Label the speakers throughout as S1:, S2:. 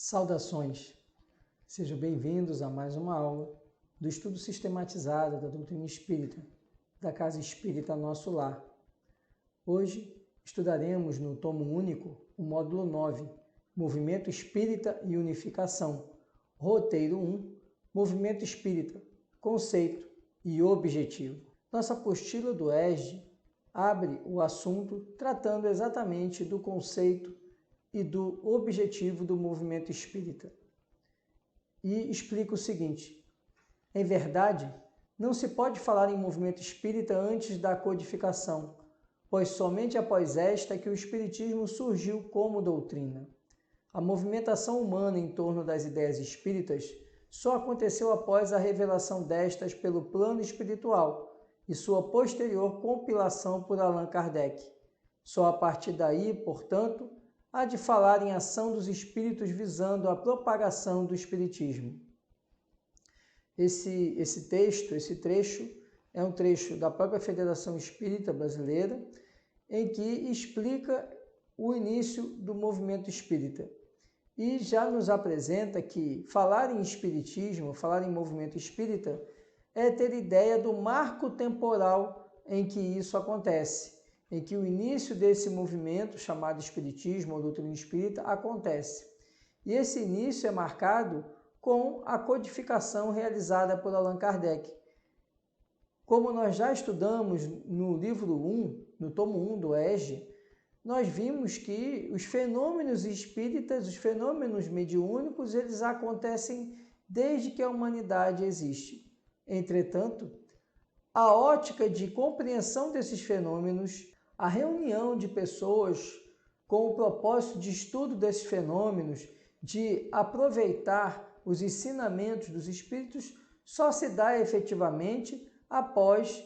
S1: Saudações! Sejam bem-vindos a mais uma aula do estudo sistematizado da doutrina espírita, da Casa Espírita Nosso Lar. Hoje estudaremos no tomo único o módulo 9, Movimento Espírita e Unificação, roteiro 1, Movimento Espírita, Conceito e Objetivo. Nossa apostila do ESD abre o assunto tratando exatamente do conceito e do objetivo do movimento espírita. E explica o seguinte: em verdade, não se pode falar em movimento espírita antes da codificação, pois somente após esta é que o espiritismo surgiu como doutrina. A movimentação humana em torno das ideias espíritas só aconteceu após a revelação destas pelo plano espiritual e sua posterior compilação por Allan Kardec. Só a partir daí, portanto, há de falar em ação dos espíritos visando a propagação do espiritismo. Esse trecho é um trecho da própria Federação Espírita Brasileira, em que explica o início do movimento espírita. E já nos apresenta que falar em espiritismo, falar em movimento espírita, é ter ideia do marco temporal em que isso acontece, em que o início desse movimento, chamado espiritismo ou doutrina espírita, acontece. E esse início é marcado com a codificação realizada por Allan Kardec. Como nós já estudamos no livro 1, no tomo 1 do ESD, nós vimos que os fenômenos espíritas, os fenômenos mediúnicos, eles acontecem desde que a humanidade existe. Entretanto, a ótica de compreensão desses fenômenos, a reunião de pessoas com o propósito de estudo desses fenômenos, de aproveitar os ensinamentos dos espíritos, só se dá efetivamente após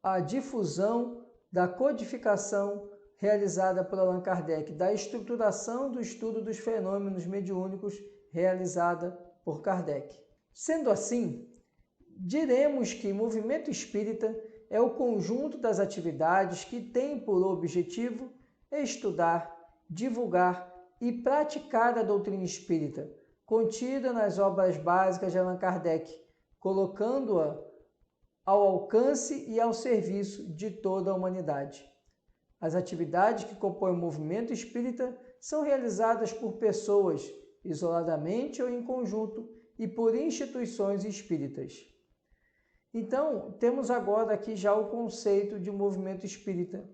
S1: a difusão da codificação realizada por Allan Kardec, da estruturação do estudo dos fenômenos mediúnicos realizada por Kardec. Sendo assim, diremos que movimento espírita é o conjunto das atividades que tem por objetivo estudar, divulgar e praticar a doutrina espírita, contida nas obras básicas de Allan Kardec, colocando-a ao alcance e ao serviço de toda a humanidade. As atividades que compõem o movimento espírita são realizadas por pessoas, isoladamente ou em conjunto, e por instituições espíritas. Então, temos agora aqui já o conceito de movimento espírita,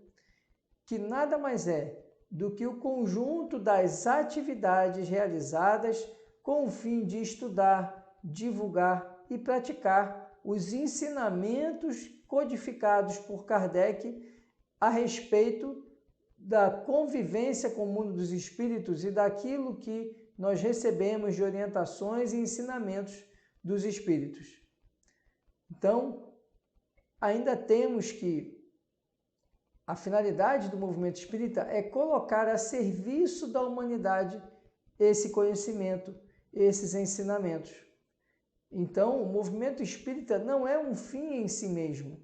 S1: que nada mais é do que o conjunto das atividades realizadas com o fim de estudar, divulgar e praticar os ensinamentos codificados por Kardec a respeito da convivência com o mundo dos espíritos e daquilo que nós recebemos de orientações e ensinamentos dos espíritos. Então, ainda temos que a finalidade do movimento espírita é colocar a serviço da humanidade esse conhecimento, esses ensinamentos. Então, o movimento espírita não é um fim em si mesmo,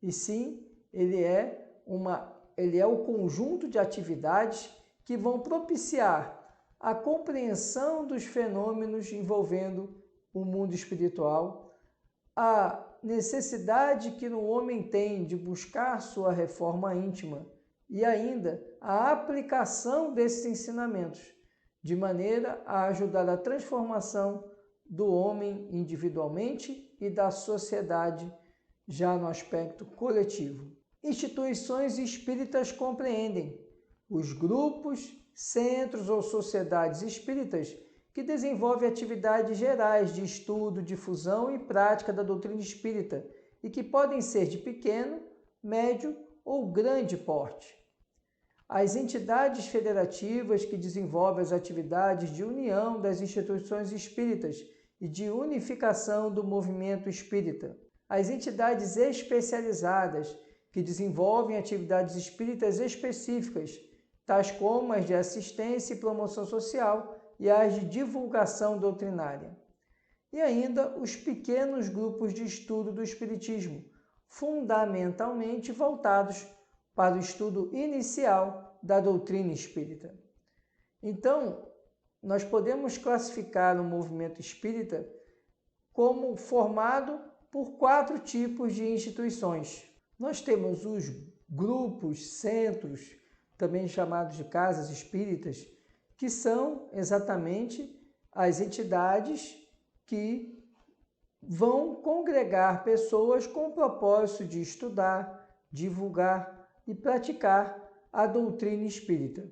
S1: e sim, ele é o conjunto de atividades que vão propiciar a compreensão dos fenômenos envolvendo o mundo espiritual, a necessidade que o homem tem de buscar sua reforma íntima e ainda a aplicação desses ensinamentos, de maneira a ajudar a transformação do homem individualmente e da sociedade já no aspecto coletivo. Instituições espíritas compreendem os grupos, centros ou sociedades espíritas que desenvolvem atividades gerais de estudo, difusão e prática da doutrina espírita e que podem ser de pequeno, médio ou grande porte. As entidades federativas que desenvolvem as atividades de união das instituições espíritas e de unificação do movimento espírita. As entidades especializadas que desenvolvem atividades espíritas específicas, tais como as de assistência e promoção social e as de divulgação doutrinária. E ainda os pequenos grupos de estudo do espiritismo, fundamentalmente voltados para o estudo inicial da doutrina espírita. Então, nós podemos classificar o movimento espírita como formado por 4 tipos de instituições. Nós temos os grupos, centros, também chamados de casas espíritas, que são exatamente as entidades que vão congregar pessoas com o propósito de estudar, divulgar e praticar a doutrina espírita.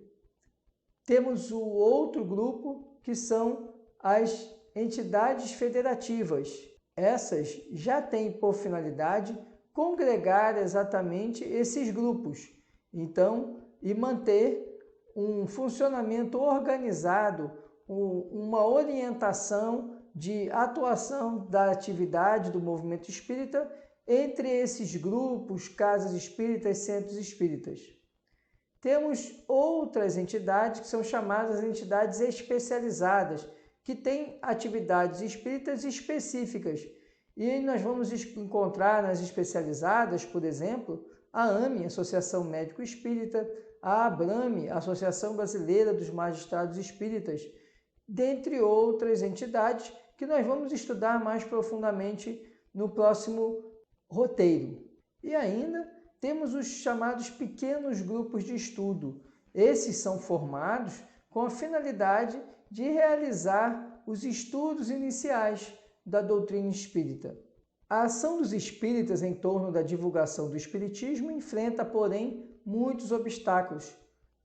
S1: Temos o outro grupo, que são as entidades federativas. Essas já têm por finalidade congregar exatamente esses grupos, então, e manter um funcionamento organizado, uma orientação de atuação da atividade do movimento espírita entre esses grupos, casas espíritas, centros espíritas. Temos outras entidades que são chamadas entidades especializadas, que têm atividades espíritas específicas. E aí nós vamos encontrar nas especializadas, por exemplo, a AME, Associação Médico Espírita, a ABRAME, Associação Brasileira dos Magistrados Espíritas, dentre outras entidades que nós vamos estudar mais profundamente no próximo roteiro. E ainda temos os chamados pequenos grupos de estudo. Esses são formados com a finalidade de realizar os estudos iniciais da doutrina espírita. A ação dos espíritas em torno da divulgação do espiritismo enfrenta, porém, muitos obstáculos.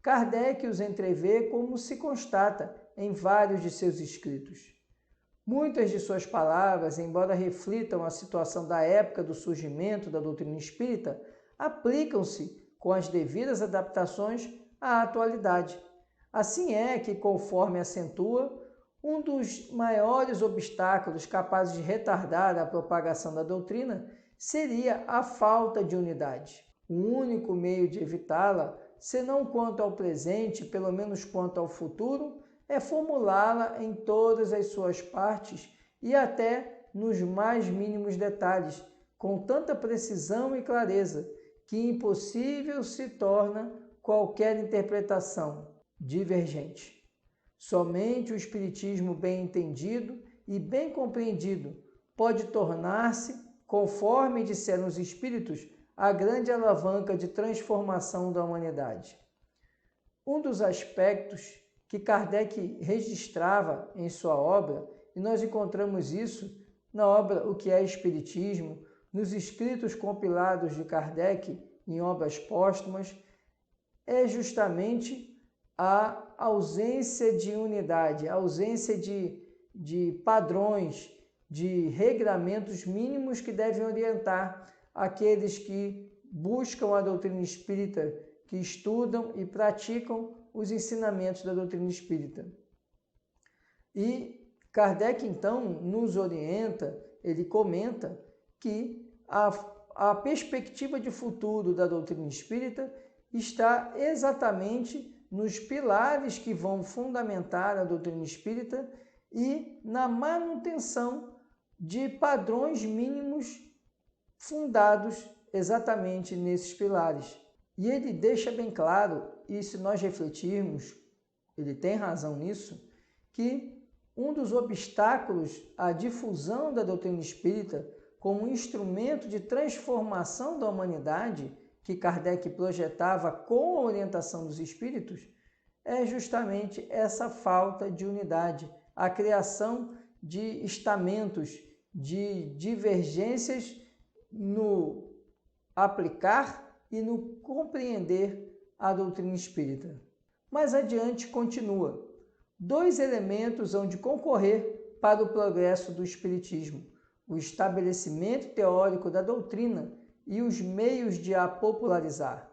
S1: Kardec os entrevê como se constata em vários de seus escritos. Muitas de suas palavras, embora reflitam a situação da época do surgimento da doutrina espírita, aplicam-se com as devidas adaptações à atualidade. Assim é que, conforme acentua, um dos maiores obstáculos capazes de retardar a propagação da doutrina seria a falta de unidade. O único meio de evitá-la, se não quanto ao presente, pelo menos quanto ao futuro, é formulá-la em todas as suas partes e até nos mais mínimos detalhes, com tanta precisão e clareza, que impossível se torna qualquer interpretação divergente. Somente o espiritismo bem entendido e bem compreendido pode tornar-se, conforme disseram os espíritos, a grande alavanca de transformação da humanidade. Um dos aspectos que Kardec registrava em sua obra, e nós encontramos isso na obra O que é Espiritismo, nos escritos compilados de Kardec em obras póstumas, é justamente a ausência de unidade, a ausência de padrões, de regramentos mínimos que devem orientar aqueles que buscam a doutrina espírita, que estudam e praticam os ensinamentos da doutrina espírita. E Kardec, então, nos orienta, ele comenta que a perspectiva de futuro da doutrina espírita está exatamente nos pilares que vão fundamentar a doutrina espírita e na manutenção de padrões mínimos fundados exatamente nesses pilares. E ele deixa bem claro, e se nós refletirmos, ele tem razão nisso, que um dos obstáculos à difusão da doutrina espírita como instrumento de transformação da humanidade que Kardec projetava com a orientação dos espíritos, é justamente essa falta de unidade, a criação de estamentos, de divergências no aplicar e no compreender a doutrina espírita. Mais adiante continua: 2 elementos hão de concorrer para o progresso do espiritismo: o estabelecimento teórico da doutrina e os meios de a popularizar.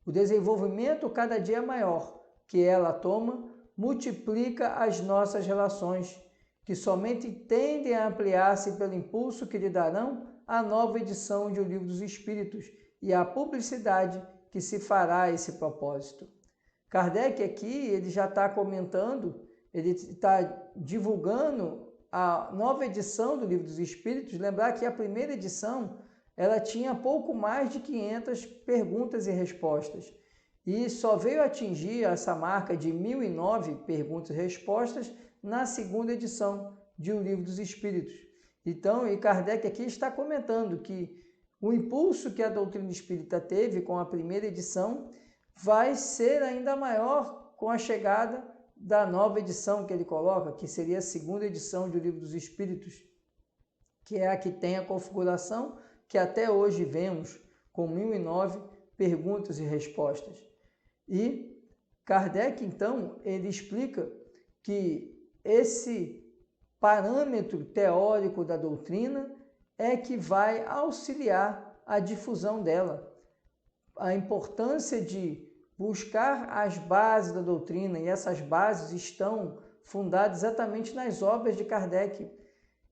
S1: O desenvolvimento cada dia maior que ela toma multiplica as nossas relações, que somente tendem a ampliar-se pelo impulso que lhe darão a nova edição de O Livro dos Espíritos e a publicidade que se fará a esse propósito. Kardec aqui ele já está comentando, ele está divulgando a nova edição do Livro dos Espíritos. Lembrar que a primeira edição ela tinha pouco mais de 500 perguntas e respostas. e só veio atingir essa marca de 1009 perguntas e respostas na segunda edição de O Livro dos Espíritos. Então, e Kardec aqui está comentando que o impulso que a doutrina espírita teve com a primeira edição vai ser ainda maior com a chegada da nova edição que ele coloca, que seria a segunda edição de O Livro dos Espíritos, que é a que tem a configuração que até hoje vemos, com 1009 perguntas e respostas. E Kardec, então, ele explica que esse parâmetro teórico da doutrina é que vai auxiliar a difusão dela. A importância de buscar as bases da doutrina, e essas bases estão fundadas exatamente nas obras de Kardec.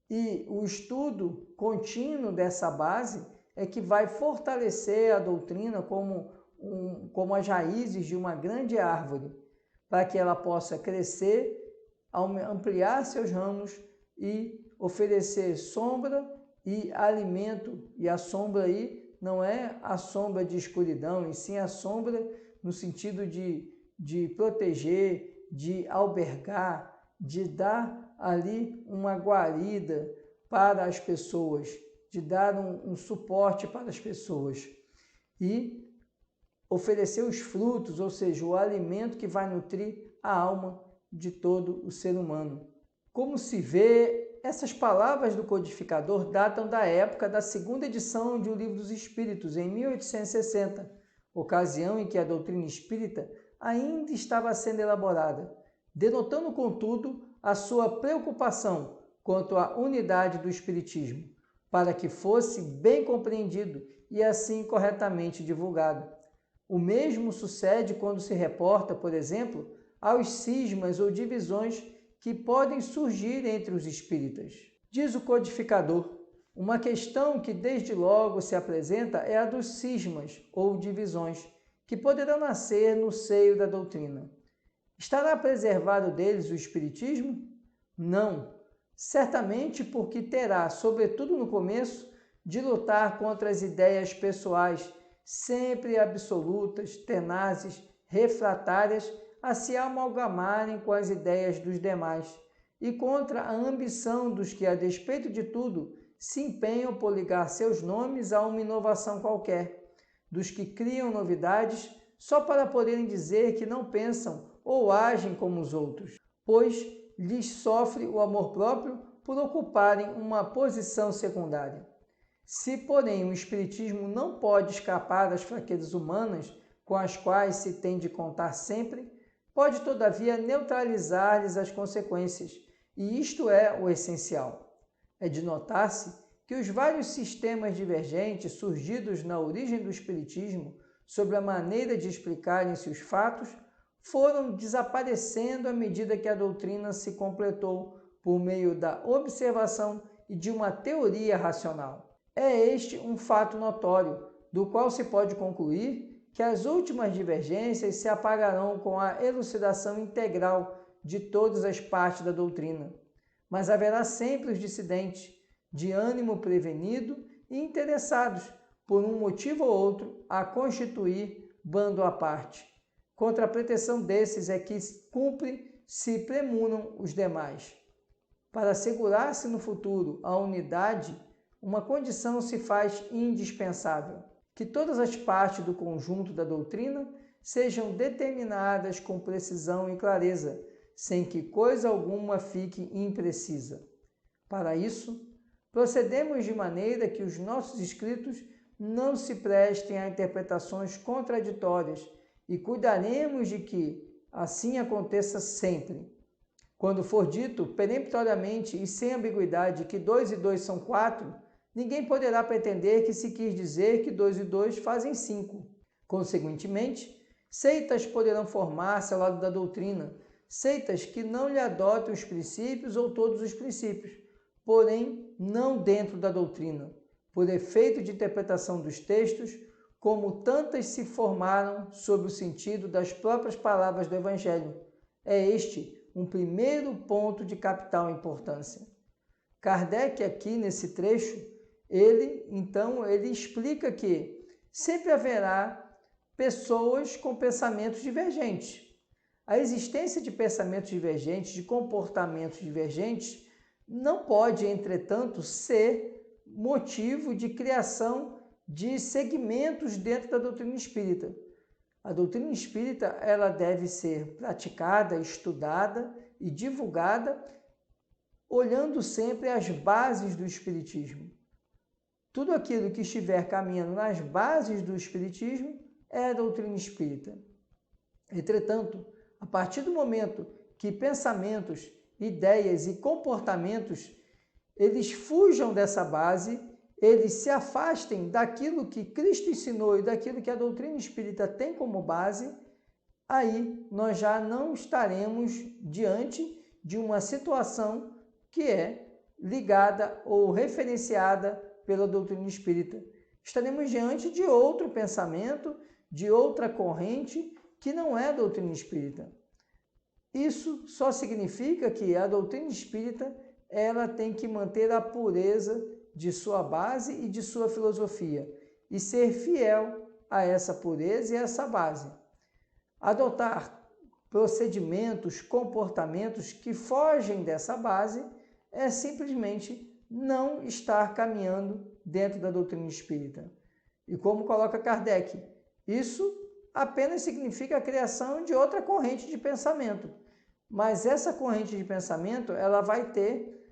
S1: E o estudo contínuo dessa base é que vai fortalecer a doutrina como as raízes de uma grande árvore, para que ela possa crescer, ampliar seus ramos e oferecer sombra e alimento. E a sombra aí não é a sombra de escuridão, e sim a sombra no sentido de proteger, de albergar, de dar ali uma guarida para as pessoas, de dar um suporte para as pessoas e oferecer os frutos, ou seja, o alimento que vai nutrir a alma de todo o ser humano. Como se vê, essas palavras do codificador datam da época da segunda edição de O Livro dos Espíritos, em 1860, ocasião em que a doutrina espírita ainda estava sendo elaborada, denotando, contudo, a sua preocupação quanto à unidade do Espiritismo, para que fosse bem compreendido e assim corretamente divulgado. O mesmo sucede quando se reporta, por exemplo, aos cismas ou divisões que podem surgir entre os espíritas. Diz o codificador: uma questão que desde logo se apresenta é a dos cismas ou divisões, que poderão nascer no seio da doutrina. Estará preservado deles o Espiritismo? Não. Certamente porque terá, sobretudo no começo, de lutar contra as ideias pessoais, sempre absolutas, tenazes, refratárias, a se amalgamarem com as ideias dos demais, e contra a ambição dos que, a despeito de tudo, se empenham por ligar seus nomes a uma inovação qualquer, dos que criam novidades só para poderem dizer que não pensam ou agem como os outros, pois lhes sofre o amor próprio por ocuparem uma posição secundária. Se, porém, o Espiritismo não pode escapar das fraquezas humanas com as quais se tem de contar sempre, pode, todavia, neutralizar-lhes as consequências, e isto é o essencial. É de notar-se que os vários sistemas divergentes surgidos na origem do Espiritismo sobre a maneira de explicarem-se os fatos foram desaparecendo à medida que a doutrina se completou por meio da observação e de uma teoria racional. É este um fato notório, do qual se pode concluir que as últimas divergências se apagarão com a elucidação integral de todas as partes da doutrina. Mas haverá sempre os dissidentes, de ânimo prevenido e interessados, por um motivo ou outro, a constituir bando à parte. Contra a pretensão desses é que cumpre se premunam os demais. Para assegurar-se no futuro a unidade, uma condição se faz indispensável: que todas as partes do conjunto da doutrina sejam determinadas com precisão e clareza, sem que coisa alguma fique imprecisa. Para isso, procedemos de maneira que os nossos escritos não se prestem a interpretações contraditórias e cuidaremos de que assim aconteça sempre. Quando for dito peremptoriamente e sem ambiguidade que 2 e 2 são 4, ninguém poderá pretender que se quis dizer que 2 e 2 fazem 5. Consequentemente, seitas poderão formar-se ao lado da doutrina, seitas que não lhe adotem os princípios ou todos os princípios, porém não dentro da doutrina, por efeito de interpretação dos textos, como tantas se formaram sob o sentido das próprias palavras do Evangelho. É este um primeiro ponto de capital importância. Kardec, aqui nesse trecho, ele explica que sempre haverá pessoas com pensamentos divergentes. A existência de pensamentos divergentes, de comportamentos divergentes, não pode, entretanto, ser motivo de criação de segmentos dentro da doutrina espírita. A doutrina espírita ela deve ser praticada, estudada e divulgada, olhando sempre as bases do espiritismo. Tudo aquilo que estiver caminhando nas bases do espiritismo é a doutrina espírita. Entretanto, a partir do momento que pensamentos, ideias e comportamentos eles fujam dessa base, eles se afastem daquilo que Cristo ensinou e daquilo que a doutrina espírita tem como base, aí nós já não estaremos diante de uma situação que é ligada ou referenciada pela doutrina espírita. Estaremos diante de outro pensamento, de outra corrente que não é a doutrina espírita. Isso só significa que a doutrina espírita ela tem que manter a pureza de sua base e de sua filosofia e ser fiel a essa pureza e a essa base. Adotar procedimentos, comportamentos que fogem dessa base é simplesmente não estar caminhando dentro da doutrina espírita. E como coloca Kardec, isso apenas significa a criação de outra corrente de pensamento. Mas essa corrente de pensamento, ela vai ter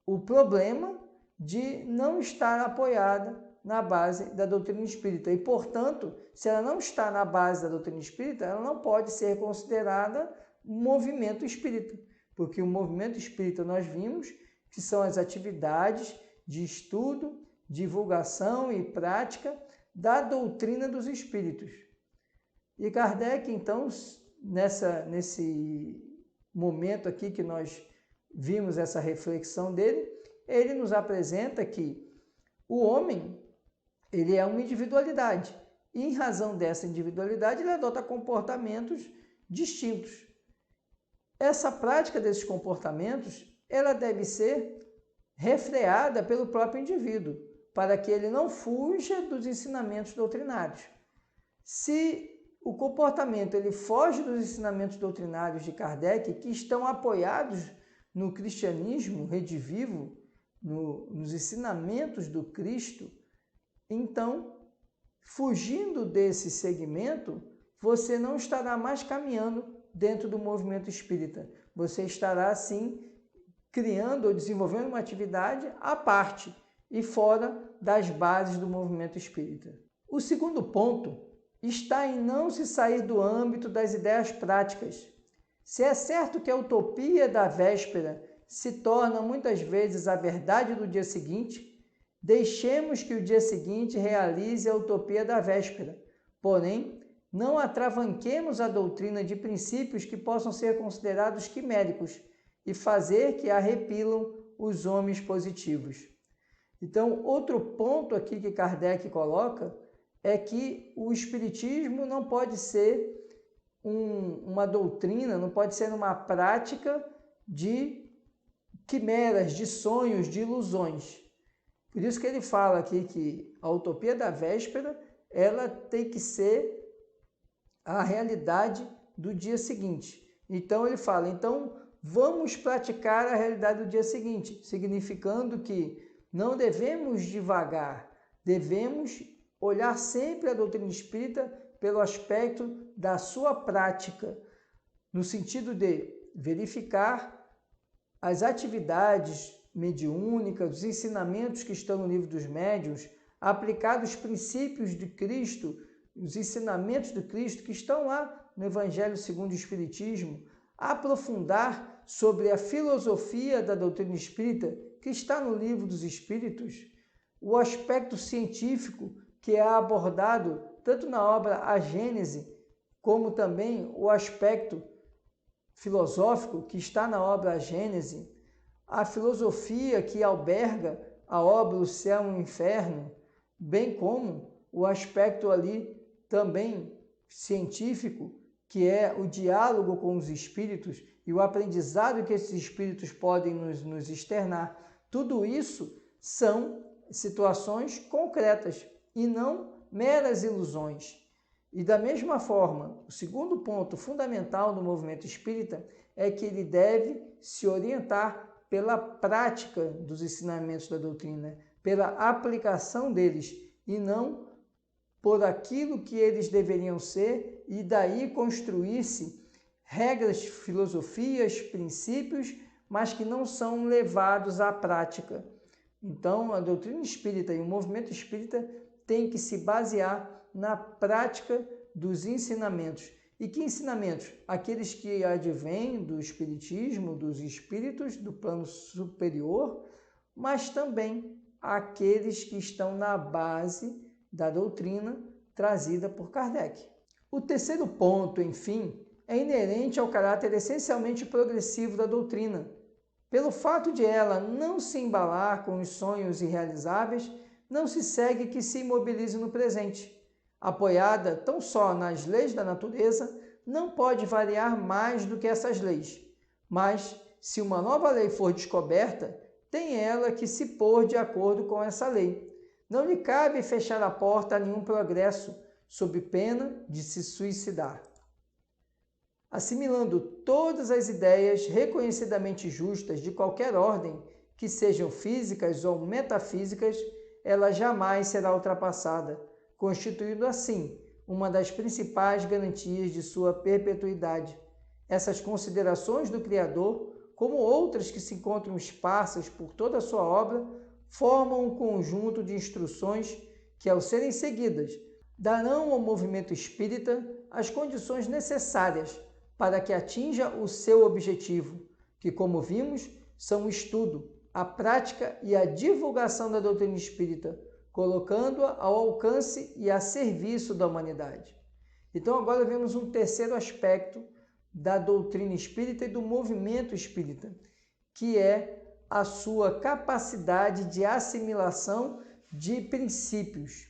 S1: o problema de não estar apoiada na base da doutrina espírita. E, portanto, se ela não está na base da doutrina espírita, ela não pode ser considerada um movimento espírita. Porque o movimento espírita, nós vimos que são as atividades de estudo, divulgação e prática da doutrina dos espíritos. E Kardec, então, nesse momento aqui que nós vimos essa reflexão dele, ele nos apresenta que o homem, ele é uma individualidade. E, em razão dessa individualidade, ele adota comportamentos distintos. Essa prática desses comportamentos, ela deve ser refreada pelo próprio indivíduo, para que ele não fuja dos ensinamentos doutrinários. Se o comportamento ele foge dos ensinamentos doutrinários de Kardec, que estão apoiados no cristianismo redivivo, nos ensinamentos do Cristo, então, fugindo desse segmento, você não estará mais caminhando dentro do movimento espírita. Você estará, sim, criando ou desenvolvendo uma atividade à parte e fora das bases do movimento espírita. O segundo ponto está em não se sair do âmbito das ideias práticas. Se é certo que a utopia da véspera se torna muitas vezes a verdade do dia seguinte, deixemos que o dia seguinte realize a utopia da véspera. Porém, não atravanquemos a doutrina de princípios que possam ser considerados quiméricos e fazer que arrepilam os homens positivos. Então, outro ponto aqui que Kardec coloca é que o espiritismo não pode ser uma doutrina, não pode ser uma prática de quimeras, de sonhos, de ilusões. Por isso que ele fala aqui que a utopia da véspera, ela tem que ser a realidade do dia seguinte. Então ele fala, então vamos praticar a realidade do dia seguinte, significando que não devemos divagar, devemos olhar sempre a doutrina espírita pelo aspecto da sua prática, no sentido de verificar as atividades mediúnicas, os ensinamentos que estão no livro dos médiuns, aplicar os princípios de Cristo, os ensinamentos de Cristo que estão lá no Evangelho segundo o Espiritismo, aprofundar sobre a filosofia da doutrina espírita que está no livro dos Espíritos, o aspecto científico que é abordado tanto na obra A Gênese, como também o aspecto filosófico que está na obra A Gênese, a filosofia que alberga a obra O Céu e o Inferno, bem como o aspecto ali também científico, que é o diálogo com os espíritos e o aprendizado que esses espíritos podem nos externar. Tudo isso são situações concretas e não meras ilusões. E da mesma forma, o segundo ponto fundamental do movimento espírita é que ele deve se orientar pela prática dos ensinamentos da doutrina, pela aplicação deles, e não por aquilo que eles deveriam ser, e daí construir-se regras, filosofias, princípios, mas que não são levados à prática. Então, a doutrina espírita e o movimento espírita tem que se basear na prática dos ensinamentos. E que ensinamentos? Aqueles que advêm do espiritismo, dos espíritos, do plano superior, mas também aqueles que estão na base da doutrina trazida por Kardec. O terceiro ponto, enfim, é inerente ao caráter essencialmente progressivo da doutrina. Pelo fato de ela não se embalar com os sonhos irrealizáveis, não se segue que se imobilize no presente. Apoiada tão só nas leis da natureza, não pode variar mais do que essas leis. Mas, se uma nova lei for descoberta, tem ela que se pôr de acordo com essa lei. Não lhe cabe fechar a porta a nenhum progresso, sob pena de se suicidar. Assimilando todas as ideias reconhecidamente justas de qualquer ordem, que sejam físicas ou metafísicas, ela jamais será ultrapassada, constituindo assim uma das principais garantias de sua perpetuidade. Essas considerações do Criador, como outras que se encontram esparsas por toda a sua obra, formam um conjunto de instruções que, ao serem seguidas, darão ao movimento espírita as condições necessárias para que atinja o seu objetivo, que, como vimos, são o estudo, a prática e a divulgação da doutrina espírita, colocando-a ao alcance e a serviço da humanidade. Então, agora vemos um terceiro aspecto da doutrina espírita e do movimento espírita, que é a sua capacidade de assimilação de princípios.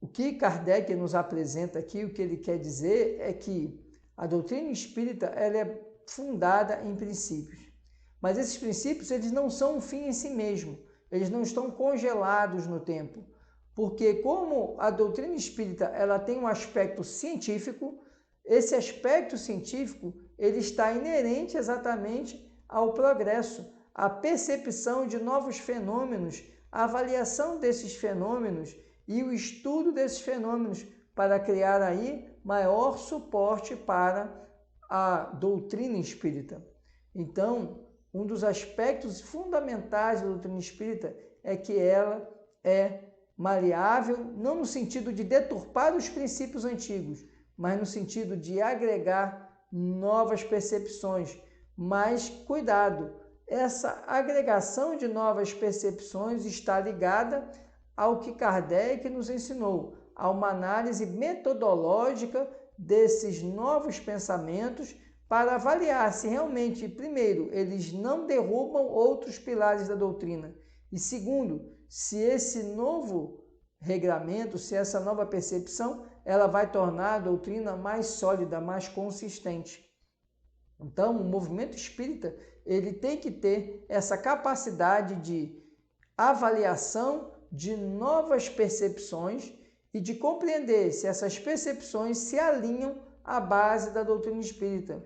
S1: O que Kardec nos apresenta aqui, o que ele quer dizer é que a doutrina espírita ela é fundada em princípios. Mas esses princípios eles não são um fim em si mesmo, eles não estão congelados no tempo. Porque como a doutrina espírita ela tem um aspecto científico, esse aspecto científico ele está inerente exatamente ao progresso, à percepção de novos fenômenos, a avaliação desses fenômenos e o estudo desses fenômenos para criar aí maior suporte para a doutrina espírita. Então, um dos aspectos fundamentais da doutrina espírita é que ela é maleável, não no sentido de deturpar os princípios antigos, mas no sentido de agregar novas percepções. Mas, cuidado, essa agregação de novas percepções está ligada ao que Kardec nos ensinou, a uma análise metodológica desses novos pensamentos para avaliar se realmente, primeiro, eles não derrubam outros pilares da doutrina e, segundo, se esse novo regramento, se essa nova percepção, ela vai tornar a doutrina mais sólida, mais consistente. Então, o movimento espírita, ele tem que ter essa capacidade de avaliação de novas percepções e de compreender se essas percepções se alinham à base da doutrina espírita.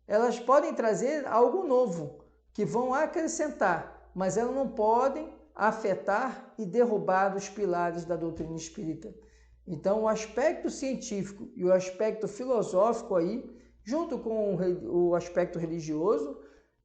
S1: Elas podem trazer algo novo, que vão acrescentar, mas elas não podem afetar e derrubar os pilares da doutrina espírita. Então, o aspecto científico e o aspecto filosófico aí, junto com o aspecto religioso,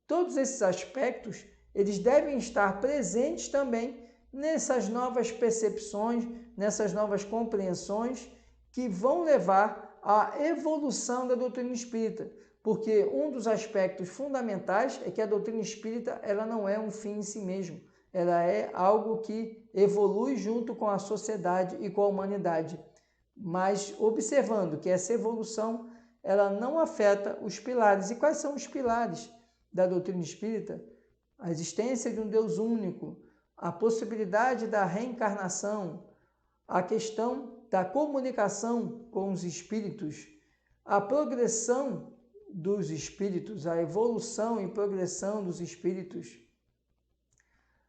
S1: todos esses aspectos, eles devem estar presentes também nessas novas percepções, nessas novas compreensões que vão levar à evolução da doutrina espírita. Porque um dos aspectos fundamentais é que a doutrina espírita ela não é um fim em si mesmo. Ela é algo que evolui junto com a sociedade e com a humanidade. Mas observando que essa evolução ela não afeta os pilares. E quais são os pilares da doutrina espírita? A existência de um Deus único, a possibilidade da reencarnação, a questão da comunicação com os espíritos, a progressão dos espíritos, a evolução e progressão dos espíritos,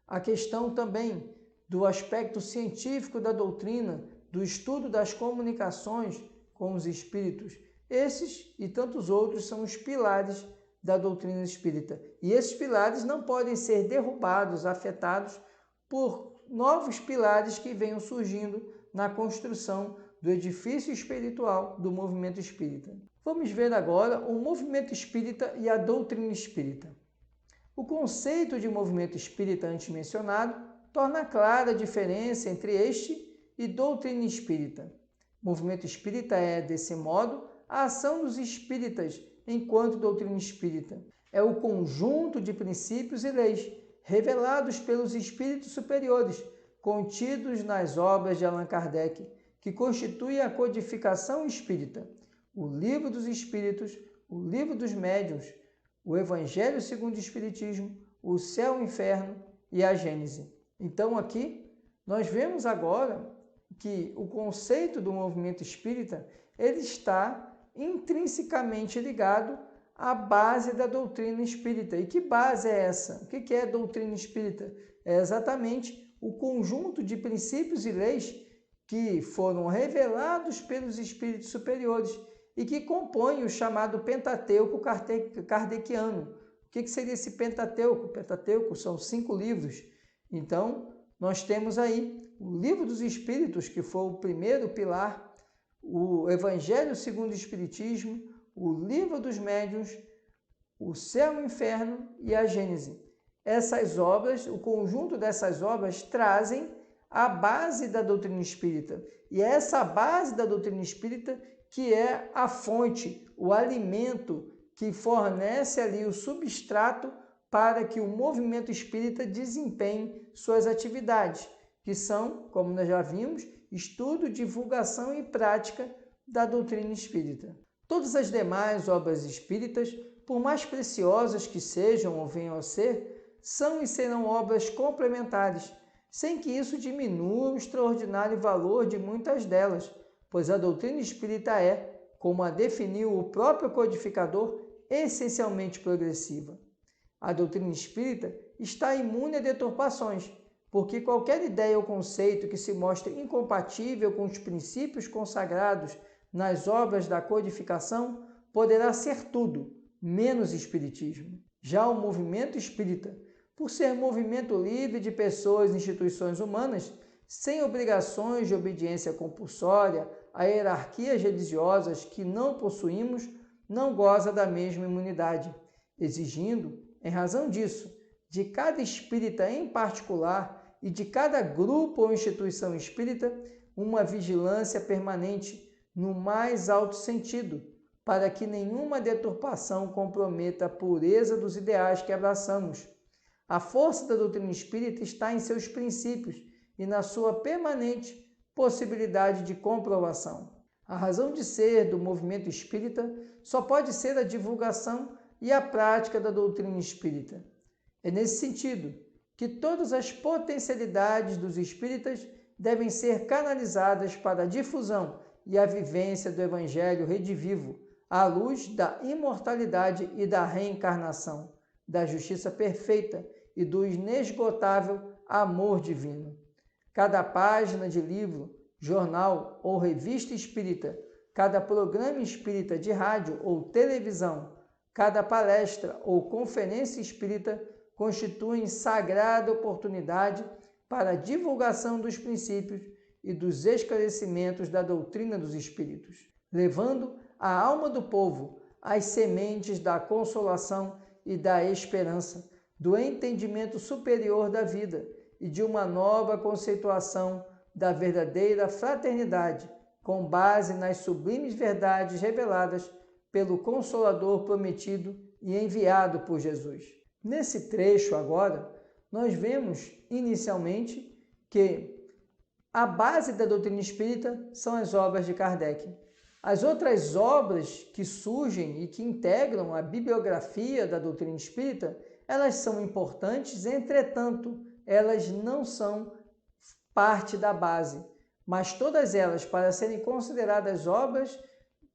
S1: a questão também do aspecto científico da doutrina, do estudo das comunicações com os espíritos. Esses e tantos outros são os pilares da doutrina espírita. E esses pilares não podem ser derrubados, afetados por novos pilares que venham surgindo na construção do edifício espiritual do movimento espírita. Vamos ver agora o movimento espírita e a doutrina espírita. O conceito de movimento espírita antes mencionado torna clara a diferença entre este e doutrina espírita. O movimento espírita é, desse modo, a ação dos espíritas enquanto doutrina espírita. É o conjunto de princípios e leis revelados pelos espíritos superiores, contidos nas obras de Allan Kardec, que constitui a codificação espírita, o Livro dos Espíritos, o Livro dos Médiuns, o Evangelho segundo o Espiritismo, o Céu e o Inferno e a Gênese. Então aqui nós vemos agora que o conceito do movimento espírita ele está intrinsecamente ligado à base da doutrina espírita. E que base é essa? O que é a doutrina espírita? É exatamente o conjunto de princípios e leis que foram revelados pelos espíritos superiores e que compõem o chamado Pentateuco kardeciano. O que seria esse Pentateuco? O Pentateuco são 5 livros. Então, nós temos aí o Livro dos Espíritos, que foi o primeiro pilar, o Evangelho segundo o Espiritismo, o Livro dos Médiuns, o Céu e o Inferno e a Gênese. Essas obras, o conjunto dessas obras trazem a base da doutrina espírita. E é essa base da doutrina espírita que é a fonte, o alimento que fornece ali o substrato para que o movimento espírita desempenhe suas atividades, que são, como nós já vimos, estudo, divulgação e prática da doutrina espírita. Todas as demais obras espíritas, por mais preciosas que sejam ou venham a ser, são e serão obras complementares, sem que isso diminua o extraordinário valor de muitas delas, pois a doutrina espírita é, como a definiu o próprio codificador, essencialmente progressiva. A doutrina espírita está imune a deturpações, porque qualquer ideia ou conceito que se mostre incompatível com os princípios consagrados nas obras da codificação poderá ser tudo, menos espiritismo. Já o movimento espírita, por ser movimento livre de pessoas e instituições humanas, sem obrigações de obediência compulsória a hierarquias religiosas que não possuímos, não goza da mesma imunidade, exigindo, em razão disso, de cada espírita em particular e de cada grupo ou instituição espírita, uma vigilância permanente no mais alto sentido, para que nenhuma deturpação comprometa a pureza dos ideais que abraçamos. A força da doutrina espírita está em seus princípios e na sua permanente possibilidade de comprovação. A razão de ser do movimento espírita só pode ser a divulgação e a prática da doutrina espírita. É nesse sentido que todas as potencialidades dos espíritas devem ser canalizadas para a difusão e a vivência do Evangelho redivivo, à luz da imortalidade e da reencarnação, da justiça perfeita e do inesgotável amor divino. Cada página de livro, jornal ou revista espírita, cada programa espírita de rádio ou televisão, cada palestra ou conferência espírita constituem sagrada oportunidade para a divulgação dos princípios e dos esclarecimentos da doutrina dos espíritos, levando a alma do povo às sementes da consolação e da esperança, do entendimento superior da vida e de uma nova conceituação da verdadeira fraternidade, com base nas sublimes verdades reveladas pelo Consolador prometido e enviado por Jesus. Nesse trecho agora, nós vemos inicialmente que a base da doutrina espírita são as obras de Kardec. As outras obras que surgem e que integram a bibliografia da doutrina espírita, elas são importantes, entretanto, elas não são parte da base, mas todas elas, para serem consideradas obras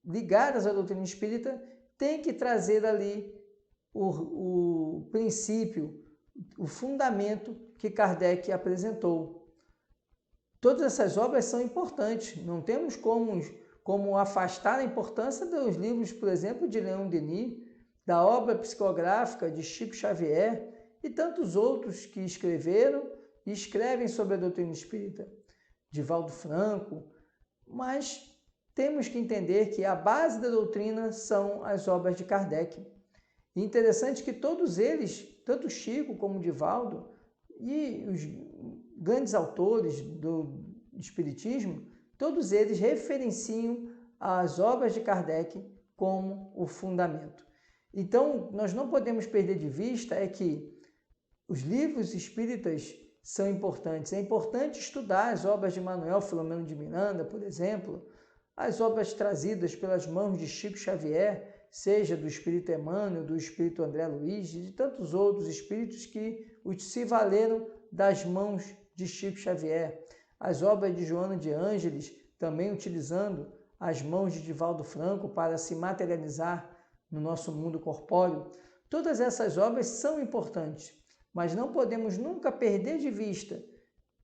S1: ligadas à doutrina espírita, têm que trazer ali o princípio, o fundamento que Kardec apresentou. Todas essas obras são importantes, não temos como afastar a importância dos livros, por exemplo, de Leon Denis, da obra psicográfica de Chico Xavier e tantos outros que escreveram e escrevem sobre a doutrina espírita, Divaldo Franco, mas temos que entender que a base da doutrina são as obras de Kardec. E interessante que todos eles, tanto Chico como Divaldo, e os grandes autores do Espiritismo, todos eles referenciam as obras de Kardec como o fundamento. Então, nós não podemos perder de vista que os livros espíritas são importantes. É importante estudar as obras de Manuel Filomeno de Miranda, por exemplo, as obras trazidas pelas mãos de Chico Xavier, seja do Espírito Emmanuel, do Espírito André Luiz e de tantos outros espíritos que se valeram das mãos de Chico Xavier. As obras de Joana de Ângeles, também utilizando as mãos de Divaldo Franco para se materializar no nosso mundo corpóreo. Todas essas obras são importantes, mas não podemos nunca perder de vista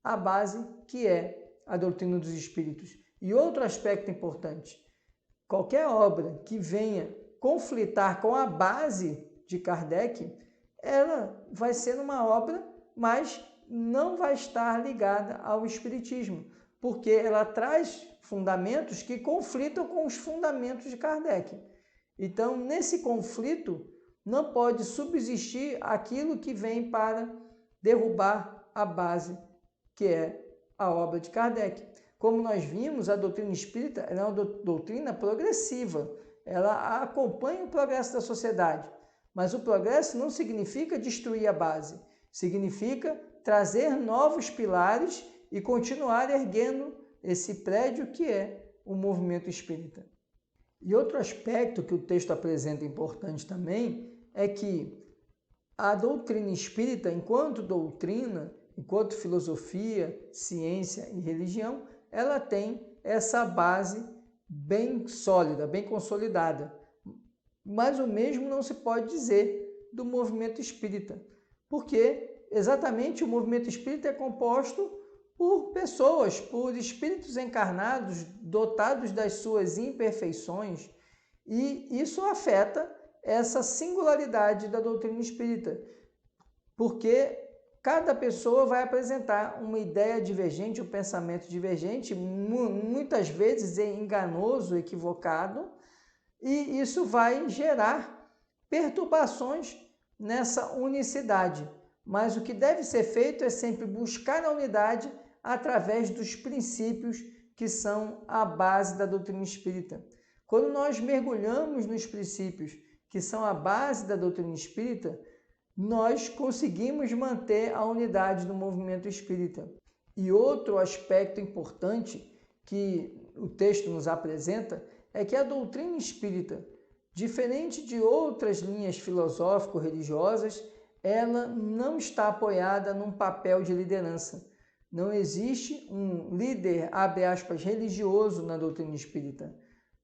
S1: a base que é a doutrina dos espíritos. E outro aspecto importante, qualquer obra que venha conflitar com a base de Kardec, ela vai ser uma obra, mas não vai estar ligada ao espiritismo, porque ela traz fundamentos que conflitam com os fundamentos de Kardec. Então, nesse conflito, não pode subsistir aquilo que vem para derrubar a base, que é a obra de Kardec. Como nós vimos, a doutrina espírita é uma doutrina progressiva. Ela acompanha o progresso da sociedade. Mas o progresso não significa destruir a base. Significa trazer novos pilares e continuar erguendo esse prédio que é o movimento espírita. E outro aspecto que o texto apresenta importante também é que a doutrina espírita, enquanto doutrina, enquanto filosofia, ciência e religião, ela tem essa base bem sólida, bem consolidada. Mas o mesmo não se pode dizer do movimento espírita, porque exatamente o movimento espírita é composto por pessoas, por espíritos encarnados, dotados das suas imperfeições, e isso afeta essa singularidade da doutrina espírita, porque cada pessoa vai apresentar uma ideia divergente, um pensamento divergente, muitas vezes é enganoso, equivocado, e isso vai gerar perturbações nessa unicidade. Mas o que deve ser feito é sempre buscar a unidade através dos princípios que são a base da doutrina espírita. Quando nós mergulhamos nos princípios que são a base da doutrina espírita, nós conseguimos manter a unidade do movimento espírita. E outro aspecto importante que o texto nos apresenta é que a doutrina espírita, diferente de outras linhas filosófico-religiosas, ela não está apoiada num papel de liderança. Não existe um líder, abre aspas, religioso na doutrina espírita.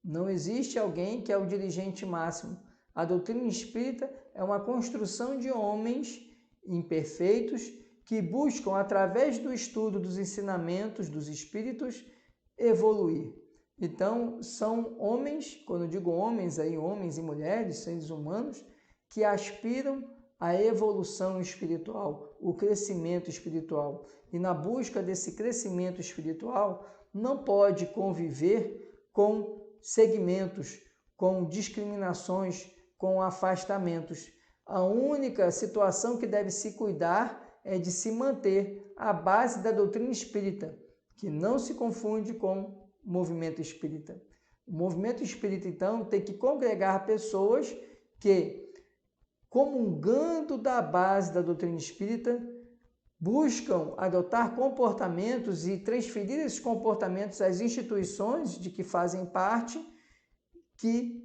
S1: Não existe alguém que é o dirigente máximo. A doutrina espírita é uma construção de homens imperfeitos que buscam, através do estudo dos ensinamentos dos espíritos, evoluir. Então, são homens, quando eu digo homens, aí homens e mulheres, seres humanos, que aspiram à evolução espiritual, o crescimento espiritual. E na busca desse crescimento espiritual, não pode conviver com segmentos, com discriminações, com afastamentos. A única situação que deve se cuidar é de se manter a base da doutrina espírita, que não se confunde com o movimento espírita. O movimento espírita, então, tem que congregar pessoas que, comungando da base da doutrina espírita, buscam adotar comportamentos e transferir esses comportamentos às instituições de que fazem parte, que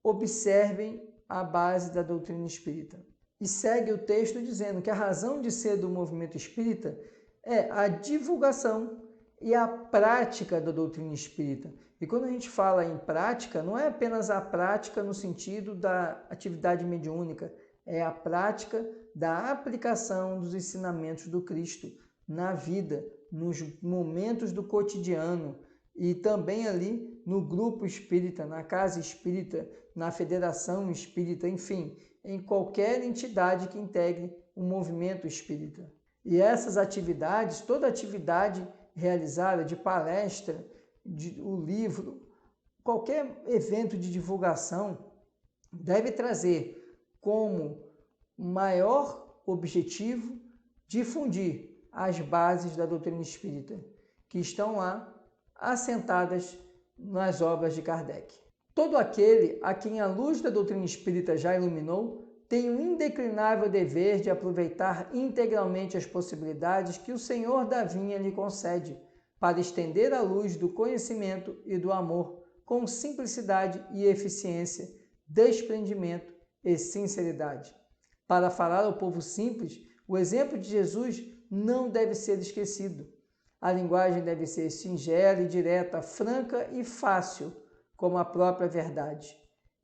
S1: observem a base da doutrina espírita. E segue o texto dizendo que a razão de ser do movimento espírita é a divulgação e a prática da doutrina espírita. E quando a gente fala em prática, não é apenas a prática no sentido da atividade mediúnica, é a prática da aplicação dos ensinamentos do Cristo na vida, nos momentos do cotidiano e também ali no grupo espírita, na casa espírita, na federação espírita, enfim, em qualquer entidade que integre o movimento espírita. E essas atividades, toda atividade realizada de palestra, o livro, qualquer evento de divulgação deve trazer como maior objetivo difundir as bases da doutrina espírita, que estão lá assentadas nas obras de Kardec. Todo aquele a quem a luz da doutrina espírita já iluminou tem o indeclinável dever de aproveitar integralmente as possibilidades que o Senhor da vinha lhe concede para estender a luz do conhecimento e do amor com simplicidade e eficiência, desprendimento e sinceridade. Para falar ao povo simples, o exemplo de Jesus não deve ser esquecido. A linguagem deve ser singela e direta, franca e fácil, como a própria verdade.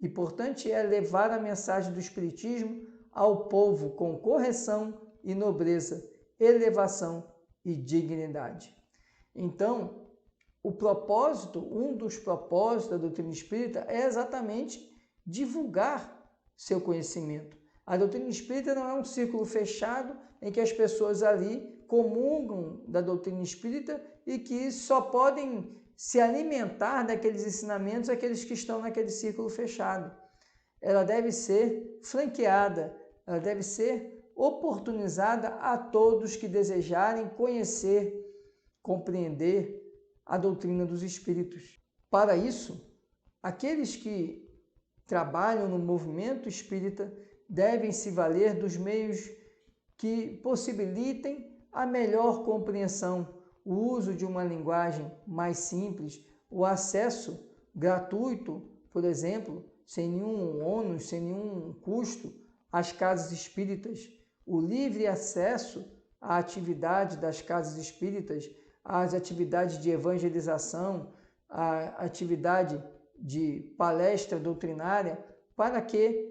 S1: Importante é levar a mensagem do Espiritismo ao povo com correção e nobreza, elevação e dignidade. Então, um dos propósitos da doutrina espírita é exatamente divulgar seu conhecimento. A doutrina espírita não é um círculo fechado em que as pessoas ali comungam da doutrina espírita e que só podem se alimentar daqueles ensinamentos aqueles que estão naquele círculo fechado. Ela deve ser franqueada, ela deve ser oportunizada a todos que desejarem conhecer, compreender a doutrina dos espíritos. Para isso, aqueles que trabalham no movimento espírita devem se valer dos meios que possibilitem a melhor compreensão, o uso de uma linguagem mais simples, o acesso gratuito, por exemplo, sem nenhum ônus, sem nenhum custo, às casas espíritas, o livre acesso à atividade das casas espíritas, às atividades de evangelização, à atividade de palestra doutrinária, para que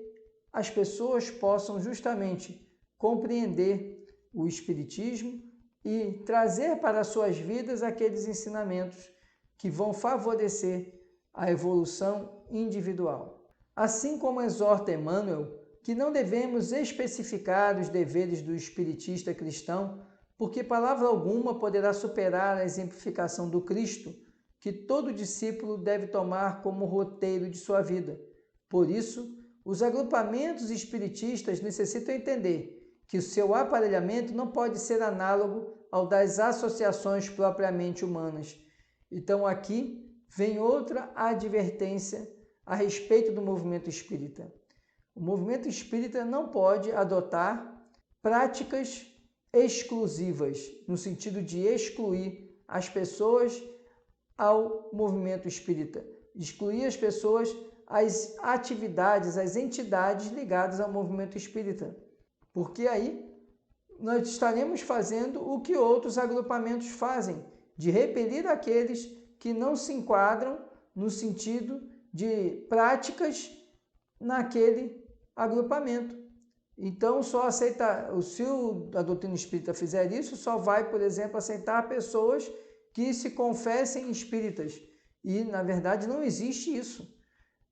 S1: as pessoas possam justamente compreender o Espiritismo e trazer para suas vidas aqueles ensinamentos que vão favorecer a evolução individual. Assim como exorta Emmanuel, que não devemos especificar os deveres do espiritista cristão, porque palavra alguma poderá superar a exemplificação do Cristo, que todo discípulo deve tomar como roteiro de sua vida. Por isso, os agrupamentos espiritistas necessitam entender que o seu aparelhamento não pode ser análogo ao das associações propriamente humanas. Então aqui vem outra advertência a respeito do movimento espírita. O movimento espírita não pode adotar práticas exclusivas, no sentido de excluir as pessoas ao movimento espírita, excluir as pessoas às atividades, às entidades ligadas ao movimento espírita. Porque aí nós estaremos fazendo o que outros agrupamentos fazem, de repelir aqueles que não se enquadram no sentido de práticas naquele agrupamento. Então, só aceitar, se a doutrina espírita fizer isso, só vai, por exemplo, aceitar pessoas que se confessem espíritas. E, na verdade, não existe isso.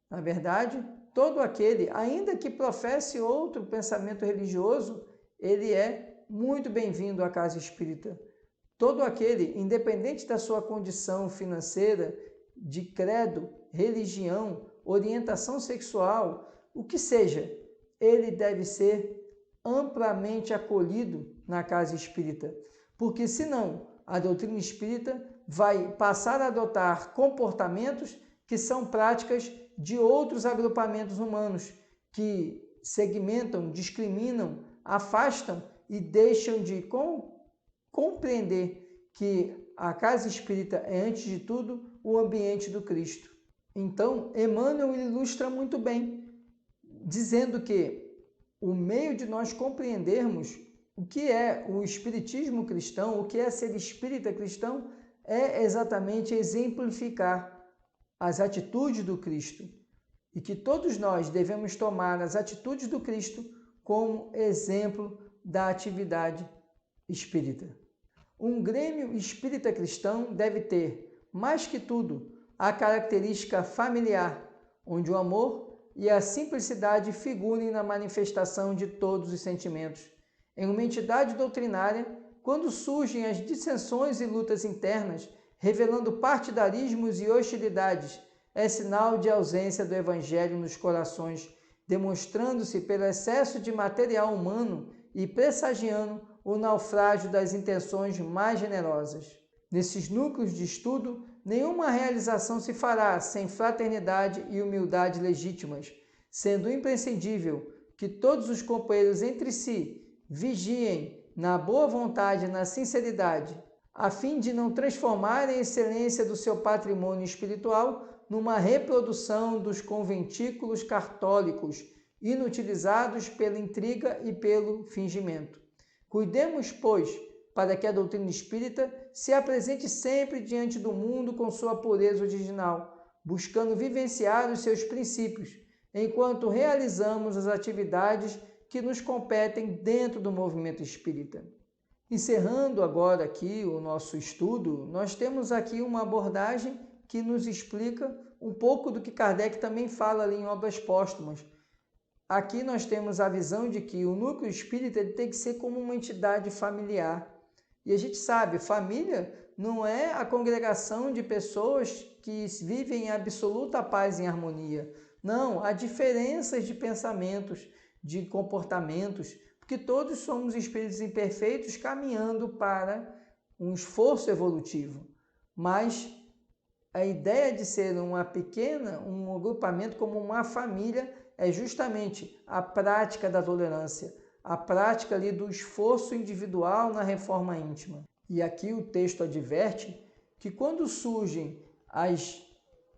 S1: Na verdade, todo aquele, ainda que professe outro pensamento religioso, ele é muito bem-vindo à casa espírita. Todo aquele, independente da sua condição financeira, de credo, religião, orientação sexual, o que seja, ele deve ser amplamente acolhido na casa espírita. Porque, senão, a doutrina espírita vai passar a adotar comportamentos que são práticas de outros agrupamentos humanos, que segmentam, discriminam, afastam e deixam de compreender que a casa espírita é, antes de tudo, o ambiente do Cristo. Então, Emmanuel ilustra muito bem, dizendo que o meio de nós compreendermos o que é o espiritismo cristão, o que é ser espírita cristão, é exatamente exemplificar as atitudes do Cristo. E que todos nós devemos tomar as atitudes do Cristo como exemplo da atividade espírita. Um grêmio espírita cristão deve ter, mais que tudo, a característica familiar, onde o amor e a simplicidade figurem na manifestação de todos os sentimentos. Em uma entidade doutrinária, quando surgem as dissensões e lutas internas, revelando partidarismos e hostilidades, é sinal de ausência do Evangelho nos corações, demonstrando-se pelo excesso de material humano e pressagiando o naufrágio das intenções mais generosas. Nesses núcleos de estudo, nenhuma realização se fará sem fraternidade e humildade legítimas, sendo imprescindível que todos os companheiros entre si vigiem na boa vontade e na sinceridade, a fim de não transformarem a excelência do seu patrimônio espiritual numa reprodução dos conventículos católicos, inutilizados pela intriga e pelo fingimento. Cuidemos, pois, para que a doutrina espírita se apresente sempre diante do mundo com sua pureza original, buscando vivenciar os seus princípios, enquanto realizamos as atividades que nos competem dentro do movimento espírita. Encerrando agora aqui o nosso estudo, nós temos aqui uma abordagem que nos explica um pouco do que Kardec também fala ali em Obras Póstumas. Aqui nós temos a visão de que o núcleo espírita ele tem que ser como uma entidade familiar. E a gente sabe, família não é a congregação de pessoas que vivem em absoluta paz e harmonia. Não, há diferenças de pensamentos, de comportamentos, porque todos somos espíritos imperfeitos caminhando para um esforço evolutivo. Mas a ideia de ser um agrupamento como uma família é justamente a prática da tolerância, a prática ali do esforço individual na reforma íntima. E aqui o texto adverte que quando surgem as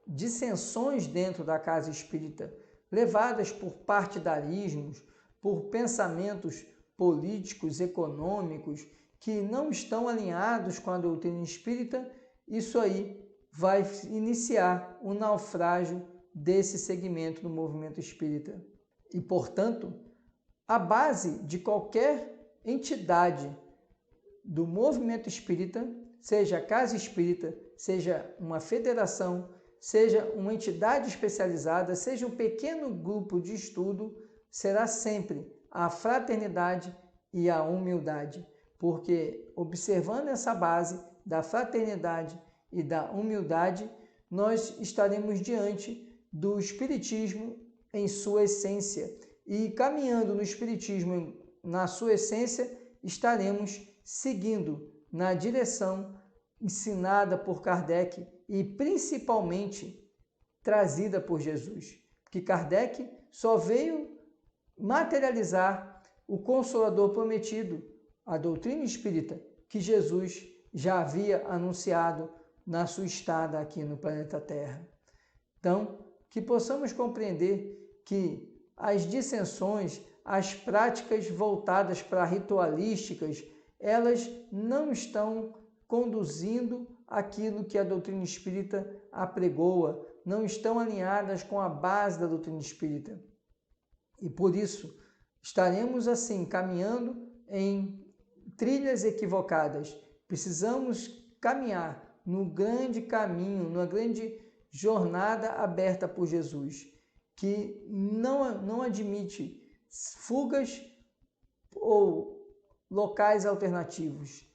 S1: dissensões dentro da casa espírita, levadas por partidarismos, por pensamentos políticos, econômicos, que não estão alinhados com a doutrina espírita, isso aí vai iniciar o naufrágio desse segmento do movimento espírita. E, portanto, a base de qualquer entidade do movimento espírita, seja a casa espírita, seja uma federação, seja uma entidade especializada, seja um pequeno grupo de estudo, será sempre a fraternidade e a humildade, porque observando essa base da fraternidade e da humildade, nós estaremos diante do Espiritismo em sua essência. E caminhando no Espiritismo na sua essência, estaremos seguindo na direção ensinada por Kardec e principalmente trazida por Jesus. Porque Kardec só veio materializar o Consolador prometido, a doutrina espírita, que Jesus já havia anunciado na sua estada aqui no planeta Terra. Então, que possamos compreender que as dissensões, as práticas voltadas para ritualísticas, elas não estão conduzindo aquilo que a doutrina espírita apregoa, não estão alinhadas com a base da doutrina espírita. E por isso, estaremos assim, caminhando em trilhas equivocadas. Precisamos caminhar no grande caminho, numa grande jornada aberta por Jesus, que não admite fugas ou locais alternativos.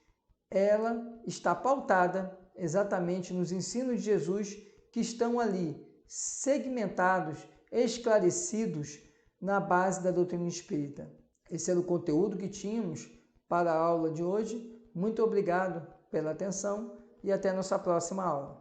S1: Ela está pautada exatamente nos ensinos de Jesus que estão ali segmentados, esclarecidos na base da doutrina espírita. Esse era o conteúdo que tínhamos para a aula de hoje. Muito obrigado pela atenção e até a nossa próxima aula.